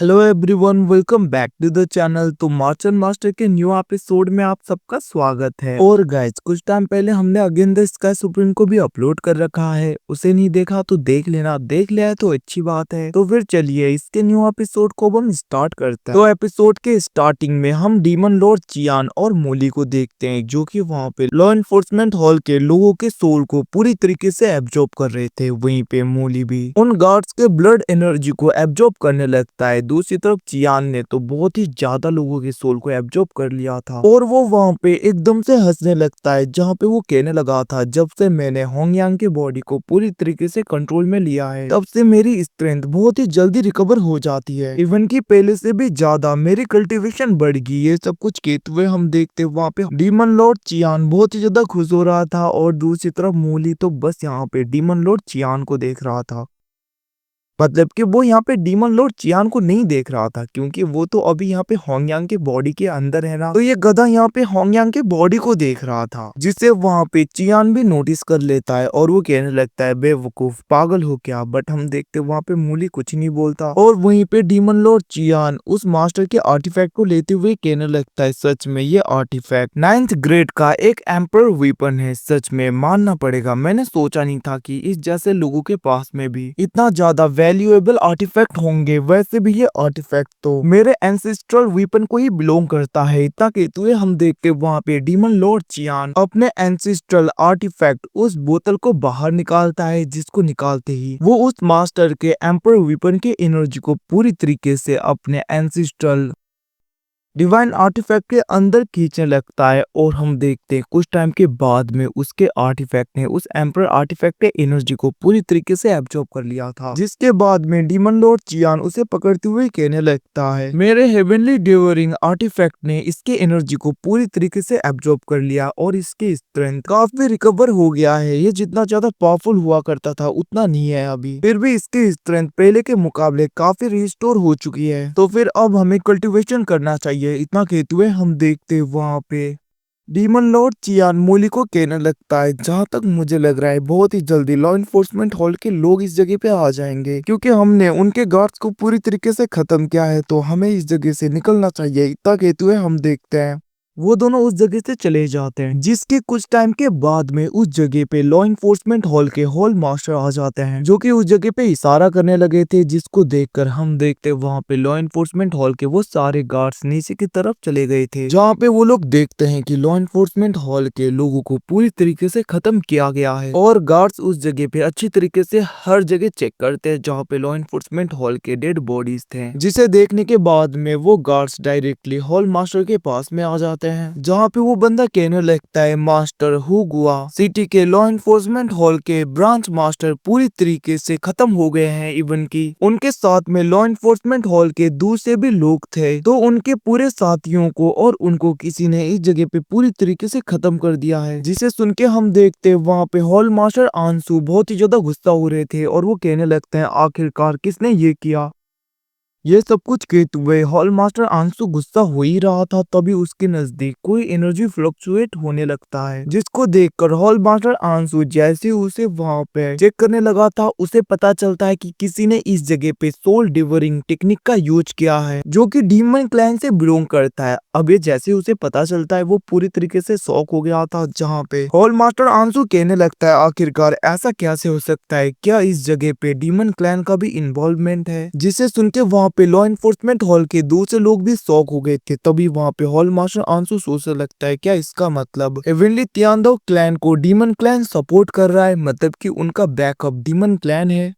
Hello everyone, welcome back to the channel. तो मार्चन master के न्यू एपिसोड में आप सबका स्वागत है। और गाइस, कुछ टाइम पहले हमने अगेन द स्काई सुप्रीम को भी अपलोड कर रखा है। उसे नहीं देखा तो देख लेना, देख लिया है तो अच्छी बात है। तो फिर चलिए इसके न्यू एपिसोड को हम स्टार्ट करते हैं। तो एपिसोड के स्टार्टिंग में हम डीमन लॉर्ड चियान और मोली को देखते हैं, जो कि वहाँ पे लॉ एनफोर्समेंट हॉल के लोगों के सोल को पूरी तरीके से एब्जॉर्ब कर रहे थे। वहीं पे मोली भी उन गार्ड्स के ब्लड एनर्जी को एब्जॉर्ब करने लगता है। दूसरी तरफ चियान ने तो बहुत ही ज्यादा लोगों के सोल को एब्जॉर्ब कर लिया था और वो वहाँ पे एकदम से हंसने लगता है, जहाँ पे वो कहने लगा था, जब से मैंने होंगयांग की बॉडी को पूरी तरीके से कंट्रोल में लिया है, तब से मेरी स्ट्रेंथ बहुत ही जल्दी रिकवर हो जाती है। इवन की पहले से भी ज्यादा मेरी कल्टीवेशन बढ़ गई। ये सब कुछ कहते हुए हम देखते वहाँ पे डीमन लॉर्ड चियान बहुत ही ज्यादा खुश हो रहा था और दूसरी तरफ मोली तो बस यहाँ पे डीमन लॉर्ड चियान को देख रहा था। मतलब कि वो यहाँ पे डीमन लॉर्ड चियान को नहीं देख रहा था, क्योंकि वो तो अभी यहाँ पे होंगयांग के बॉडी के अंदर है ना। तो ये गधा यहाँ पे होंगयांग के बॉडी को देख रहा था, जिसे वहाँ पे चियान भी नोटिस कर लेता है और वो कहने लगता है, बेवकूफ, पागल हो क्या। बट हम देखते वहाँ पे मूली कुछ नहीं बोलता और वहीं पे डीमन लॉर्ड चियान उस मास्टर के आर्टिफैक्ट को लेते हुए कहने लगता है, सच में ये आर्टिफैक्ट 9th ग्रेड का एक एम्पर वेपन है। सच में मानना पड़ेगा, मैंने सोचा नहीं था कि इस जैसे लोगों के पास में भी इतना ज्यादा वैल्यूएबल आर्टिफैक्ट होंगे। वैसे भी ये आर्टिफैक्ट तो मेरे एंसेस्ट्रल वेपन को ही बिलोंग करता है। इतना कहते हुए हम देखते वहाँ पे डीमन लॉर्ड चियान अपने एंसेस्ट्रल आर्टिफैक्ट उस बोतल को बाहर निकालता है, जिसको निकालते ही वो उस मास्टर के एम्पर वेपन के एनर्जी को पूरी तरीके से अपने एंसेस्ट्रल डिवाइन आर्टिफैक्ट के अंदर खींचने लगता है। और हम देखते हैं कुछ टाइम के बाद में उसके आर्टिफैक्ट ने उस एम्पर आर्टिफैक्ट के एनर्जी को पूरी तरीके से एब्जॉर्ब कर लिया था, जिसके बाद में डीमन लॉर्ड चियान उसे पकड़ते हुए कहने लगता है, मेरे हेवनली डिवरिंग आर्टिफैक्ट ने इसके एनर्जी को पूरी तरीके से एब्जॉर्ब कर लिया और इसकी स्ट्रेंथ काफी रिकवर हो गया है। ये जितना ज्यादा पावरफुल हुआ करता था उतना नहीं है अभी, फिर भी इसकी स्ट्रेंथ पहले के मुकाबले काफी रिस्टोर हो चुकी है। तो फिर अब हमें कल्टीवेशन करना चाहिए। इतना कहते हुए हम देखते वहाँ पे डीमन लॉर्ड चियान मोली को कहने लगता है, जहाँ तक मुझे लग रहा है बहुत ही जल्दी लॉ इन्फोर्समेंट हॉल के लोग इस जगह पे आ जाएंगे, क्योंकि हमने उनके गार्ड्स को पूरी तरीके से खत्म किया है। तो हमें इस जगह से निकलना चाहिए। इतना कहते हुए हम देखते हैं वो दोनों उस जगह से चले जाते हैं, जिसके कुछ टाइम के बाद में उस जगह पे लॉ इन्फोर्समेंट हॉल के हॉल मास्टर आ जाते हैं, जो कि उस जगह पे इशारा करने लगे थे, जिसको देखकर हम देखते वहाँ पे लॉ इन्फोर्समेंट हॉल के वो सारे गार्ड्स नीचे की तरफ चले गए थे, जहाँ पे वो लोग देखते हैं कि लॉ इन्फोर्समेंट हॉल के लोगों को पूरी तरीके से खत्म किया गया है। और गार्ड्स उस जगह पे अच्छी तरीके से हर जगह चेक करते हैं जहाँ पे लॉ इन्फोर्समेंट हॉल के डेड बॉडीज थे, जिसे देखने के बाद में वो गार्ड्स डायरेक्टली हॉल मास्टर के पास में आ जाते हैं, जहाँ पे वो बंदा कहने लगता है, मास्टर हुगुआ सिटी के लॉ इन्फोर्समेंट हॉल के ब्रांच मास्टर पूरी तरीके से खत्म हो गए हैं। इवन की उनके साथ में लॉ इन्फोर्समेंट हॉल के दूसरे भी लोग थे, तो उनके पूरे साथियों को और उनको किसी ने इस जगह पे पूरी तरीके से खत्म कर दिया है। जिसे सुन के हम देखते वहाँ पे हॉल मास्टर आंसू बहुत ही ज्यादा गुस्सा हो रहे थे और वो कहने लगते हैं, आखिरकार किसने ये किया। ये सब कुछ कहते हुए हॉल मास्टर आंसू गुस्सा हो ही रहा था, तभी उसके नजदीक कोई एनर्जी फ्लक्चुएट होने लगता है, जिसको देखकर हॉल मास्टर आंसू जैसे ही उसे वहां पे चेक करने लगा था, उसे पता चलता है कि किसी ने इस जगह पे सोल डिवरिंग टेक्निक का यूज किया है, जो कि डीमन क्लैन से बिलोंग करता है। अब ये जैसे ही उसे पता चलता है वो पूरी तरीके से शॉक हो गया था, जहाँ पे हॉल मास्टर आंसू कहने लगता है, आखिरकार ऐसा कैसे हो सकता है, क्या इस जगह पे डीमन क्लैन का भी इन्वॉल्वमेंट है। जिसे सुन के वहाँ पे लॉ इन्फोर्समेंट हॉल के दूसरे लोग भी शॉक हो गए थे। तभी वहाँ पे हॉल मास्टर आंसू सोचने लगता है, क्या इसका मतलब हेवनली तियांदाओ क्लैन को डीमन क्लैन सपोर्ट कर रहा है, मतलब कि उनका बैकअप डीमन क्लैन है।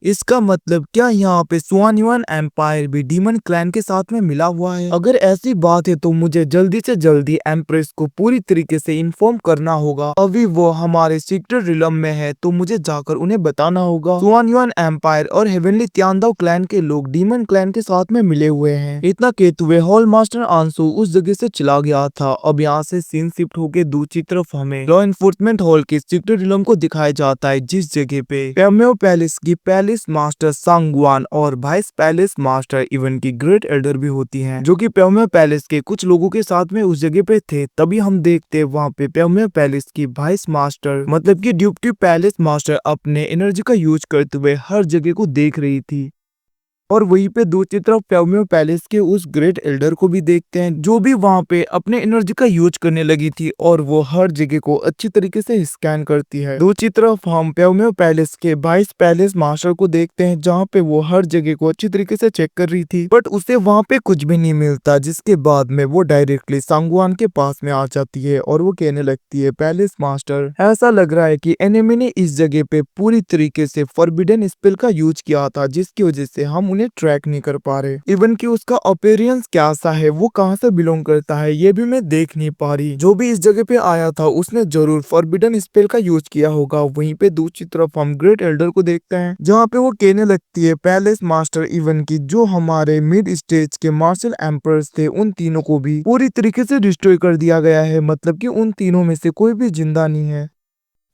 इसका मतलब क्या यहाँ पे स्वान युआन एम्पायर भी डीमन क्लैन के साथ में मिला हुआ है। अगर ऐसी बात है तो मुझे जल्दी से जल्दी एम्प्रेस को पूरी तरीके से इन्फॉर्म करना होगा। अभी वो हमारे सीक्रेट रिलम में है, तो मुझे जाकर उन्हें बताना होगा स्वान युआन एम्पायर और हेवनली तियांदाओ क्लैन के लोग डीमन क्लैन के साथ में मिले हुए हैं। इतना कहते हुए हॉल मास्टर आंसू उस जगह से चला गया था। अब यहाँ से सीन शिफ्ट होके दूसरी तरफ हमें लॉ इन्फोर्समेंट हॉल के सीक्रेट रिलम को दिखाया जाता है, जिस जगह पे पेम्यो पैलेस की पैलेस मास्टर सांगवान और वाइस पैलेस मास्टर इवन की ग्रेट एल्डर भी होती हैं, जो कि पेम्यो पैलेस के कुछ लोगों के साथ में उस जगह पे थे। तभी हम देखते वहाँ पे पेम्यो पैलेस की वाइस मास्टर मतलब कि ड्यूटी पैलेस मास्टर अपने एनर्जी का यूज करते हुए हर जगह को देख रही थी। और वहीं पे दूसरी तरफ प्याओमियो पैलेस के उस ग्रेट एल्डर को भी देखते हैं जो भी वहां पे अपने एनर्जी का यूज करने लगी थी और वो हर जगह को अच्छी तरीके से स्कैन करती है। दूसरी तरफ हम प्याओमियो पैलेस के वाइस पैलेस मास्टर को देखते हैं जहाँ पे वो हर जगह को अच्छी तरीके से चेक कर रही थी बट उसे वहां पे कुछ भी नहीं मिलता, जिसके बाद में वो डायरेक्टली सांगवान के पास में आ जाती है और वो कहने लगती है पैलेस मास्टर, ऐसा लग रहा है कि एनिमी ने इस जगह पे पूरी तरीके से फॉरबिडन स्पेल का यूज किया था जिसकी वजह से हम उन्हें ट्रैक नहीं कर पा रहे। इवन कि उसका अपीयरेंस कैसा है, वो कहां से बिलोंग करता है, ये भी मैं देख नहीं पा रही। जो भी इस जगह पे आया था उसने जरूर फॉरबिडन स्पेल का यूज किया होगा। वहीं पे दूसरी तरफ हम ग्रेट एल्डर को देखते हैं जहाँ पे वो कहने लगती है पैलेस मास्टर, इवन की जो हमारे मिड स्टेज के मार्शल एम्पर्स थे उन तीनों को भी पूरी तरीके से डिस्ट्रॉय कर दिया गया है, मतलब कि उन तीनों में से कोई भी जिंदा नहीं है।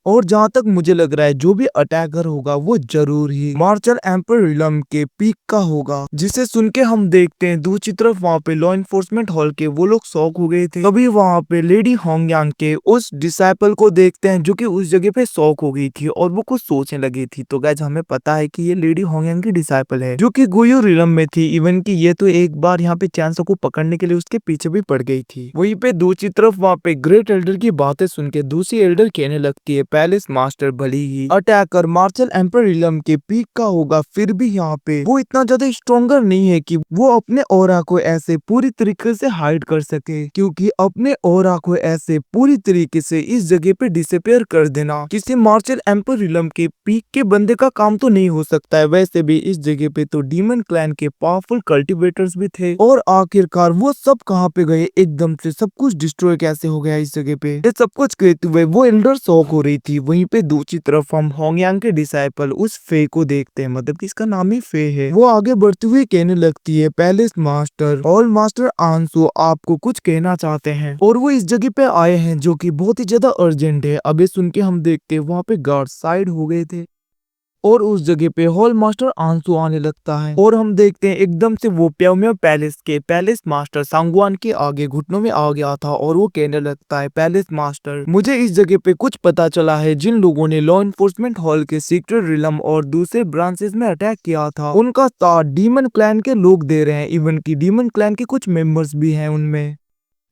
और जहां तक मुझे लग रहा है जो भी अटैकर होगा वो जरूर ही मार्शल एम्पर रिलम के पीक का होगा, जिसे सुन के हम देखते हैं दूसरी तरफ वहां पे लॉ इन्फोर्समेंट हॉल के वो लोग शॉक हो गए थे। तभी वहां पे लेडी होंगयांग के उस डिसाइपल को देखते हैं जो कि उस जगह पे शॉक हो गई थी और वो कुछ सोचने लगी थी। तो गाइस हमें पता है कि ये लेडी होंगयांग की डिसाइपल है जो कि गुयू रिलम में थी। इवन की ये तो एक बार यहाँ पे चांसो को पकड़ने के लिए उसके पीछे भी पड़ गई थी। वहीं पे दूसरी तरफ वहां पे ग्रेट एल्डर की बातें सुन के दूसरी एल्डर कहने लगती है पैलेस मास्टर भली ही अटैकर मार्शल एम्पर रिलम के पीक का होगा, फिर भी यहाँ पे वो इतना ज्यादा स्ट्रॉन्गर नहीं है कि वो अपने ऑरा को ऐसे पूरी तरीके से हाइड कर सके, क्योंकि अपने ऑरा को ऐसे पूरी तरीके से इस जगह पे डिसअपियर कर देना किसी मार्शल एम्पर रिलम के पीक के बंदे का काम तो नहीं हो सकता है। वैसे भी इस जगह पे तो डीमन क्लैन के पावरफुल कल्टिवेटर्स भी थे और आखिरकार वो सब कहाँ पे गए, एकदम से सब कुछ डिस्ट्रॉय कैसे हो गया इस जगह पे। ये सब कुछ कहते हुए वो एल्डर शॉक हो रही थी। वहीं पे दूसरी तरफ हम होंगयांग के डिसाइपल उस फे को देखते हैं, मतलब कि इसका नाम ही फे है। वो आगे बढ़ते हुए कहने लगती है पैलेस मास्टर और मास्टर आंसू आपको कुछ कहना चाहते हैं और वो इस जगह पे आए हैं जो कि बहुत ही ज्यादा अर्जेंट है। अभी सुन के हम देखते हैं वहाँ पे गार्ड साइड हो गए थे और उस जगह पे हॉल मास्टर आंसू आने लगता है और हम देखते हैं एकदम से वो प्याओमियो पैलेस के पैलेस मास्टर सांगवान के आगे घुटनों में आ गया था और वो कहने लगता है पैलेस मास्टर, मुझे इस जगह पे कुछ पता चला है। जिन लोगों ने लॉ इन्फोर्समेंट हॉल के सीक्रेट रिलम और दूसरे ब्रांचेस में अटैक किया था उनका साथ डीमन क्लैन के लोग दे रहे हैं। इवन की डीमन क्लैन के कुछ मेंबर्स भी हैं उनमें,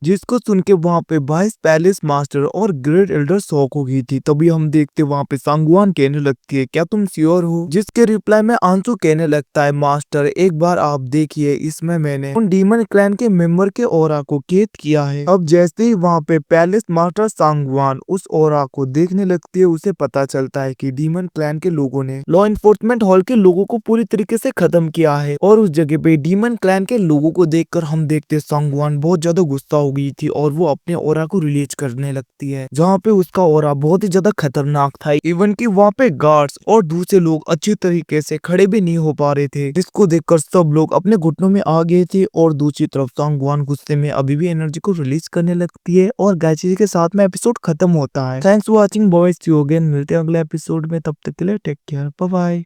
जिसको सुन के वहां पे वाइस पैलेस मास्टर और ग्रेट एल्डर शॉक हो गई थी। तभी हम देखते वहां पे सांगवान कहने लगती है क्या तुम श्योर हो, जिसके रिप्लाई में आंसू कहने लगता है मास्टर एक बार आप देखिए, इसमें मैंने उन डीमन क्लैन के मेंबर के ऑरा को कैद किया है। अब जैसे ही वहां पे पैलेस मास्टर सांगवान उस ऑरा को देखने लगती है उसे पता चलता है कि डीमन क्लैन के लोगों ने लॉ इन्फोर्समेंट हॉल के लोगों को पूरी तरीके से खत्म किया है और उस जगह पे डीमन क्लैन के लोगों को देखकर हम देखते सांगवान बहुत ज्यादा गुस्सा हो गई थी और वो अपने ऑरा को रिलीज करने लगती है, जहाँ पे उसका ऑरा बहुत ही ज्यादा खतरनाक था। इवन कि वहाँ पे गार्ड्स और दूसरे लोग अच्छी तरीके से खड़े भी नहीं हो पा रहे थे, जिसको देखकर सब लोग अपने घुटनों में आ गए थे। और दूसरी तरफ सांगवान गुस्से में अभी भी एनर्जी को रिलीज करने लगती है और गायत्री के साथ में एपिसोड खत्म होता है। Thanks for watching boys, see you again, मिलते हैं अगले एपिसोड में, तब तक के लिए टेक केयर, बाय बाय।